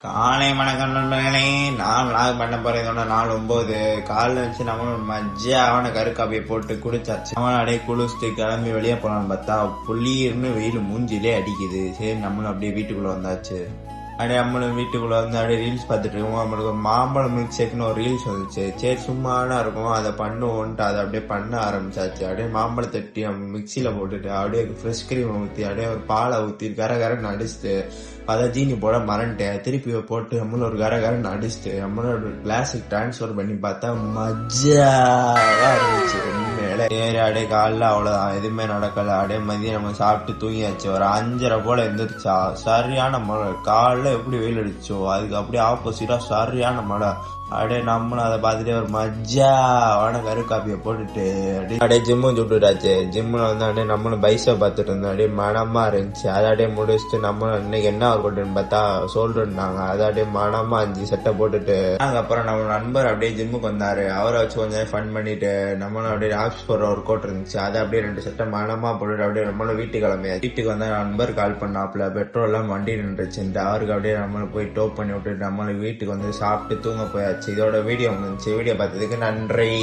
காலை வணக்கம் நண்பர்களே. நான் லாக் பண்ண போறேன். இதோட நாள் 9 காலைல வச்சு நம்மளும் மஜ்ஜாவான கருக்காப்பியை போட்டு குடிச்சாச்சு. அவன் அப்படியே குளிச்சுட்டு கிளம்பி வெளியே போலான்னு பார்த்தா புளிர்னு வெயில் மூஞ்சிலே அடிக்குது. சரி நம்மளும் அப்படியே வீட்டுக்குள்ள வந்தாச்சு. அப்படியே நம்மளும் வீட்டுக்குள்ள வந்து அப்படியே ரீல்ஸ் பார்த்துட்டு இருக்கோம். நம்மளுக்கு ஒரு மாம்பழம் மில்க் ஷேக்னு ஒரு ரீல்ஸ் வந்துச்சு. சரி சும்மானா இருக்கும் அதை பண்ணுவோன்ட்டு அதை அப்படியே பண்ண ஆரம்பிச்சாச்சு. அப்படியே மாம்பழம் தட்டி மிக்சியில போட்டுட்டு அப்படியே ஃப்ரெஷ் கிரீம் ஊற்றி அப்படியே ஒரு பாலை ஊற்றி கரகரன்னு அடிச்சுட்டு அதை ஜீனி போட மறந்துட்டேன். திருப்பி போட்டு நம்மளும் ஒரு கரகரன்னு அடிச்சுட்டு நம்மளும் ஒரு கிளாஸுக்கு டிரான்ஸ்ஃபர் பண்ணி பார்த்தா மஜ்ஜாவா இருந்துச்சு. உண்மையில சரி அப்படியே காலைல அவ்வளவுதான், எதுவுமே நடக்கல. அப்படியே மதியம் நம்ம சாப்பிட்டு தூங்கியாச்சு. ஒரு 5:30 போல எந்திரிச்சா சரியான மழை. காலைல எப்படி வெயில் அடிச்சோ அதுக்கு அப்படியே ஆப்போசிட்டா சரியான மழை. அப்படியே நம்மளும் அதை பார்த்துட்டு ஒரு மஜ்ஜாவான கருக்காப்பியை போட்டுட்டு அப்படியே ஜிம்மும் சுட்டுட்டாச்சு. ஜிம்முல வந்து அப்படியே நம்மளும் பைசை பார்த்துட்டு இருந்தோம். அப்படியே மனமா இருந்துச்சு. அதை அப்படியே முடிச்சுட்டு நம்மளும் இன்னைக்கு என்ன ஒர்க் அவுட்னு பார்த்தா சொல்லிருந்தாங்க. அதை அப்படியே மனமா 5 செட்டை போட்டுட்டு அதுக்கப்புறம் நம்ம நண்பர் அப்படியே ஜிம்முக்கு வந்தாரு. அவரை வச்சு கொஞ்சம் ஃபன் பண்ணிட்டு நம்மளும் அப்படியே ஆப்ஸ் போடுற ஒர்க் அவுட் இருந்துச்சு. அதை அப்படியே 2 செட்டை மனமா போட்டுட்டு அப்படியே நம்மளும் வீட்டுக்கு கிளம்பியாச்சு. வீட்டுக்கு வந்தா நண்பர் கால் பண்ணாப்புல பெட்ரோல் எல்லாம் வண்டி நின்றுச்சு. அவருக்கு அப்படியே நம்மளும் போய் டோப் பண்ணி விட்டுட்டு நம்மளுக்கு வீட்டுக்கு வந்து சாப்பிட்டு தூங்க போயாச்சு. இதோட வீடியோ முடிஞ்சு. வீடியோ பார்த்ததுக்கு நன்றி.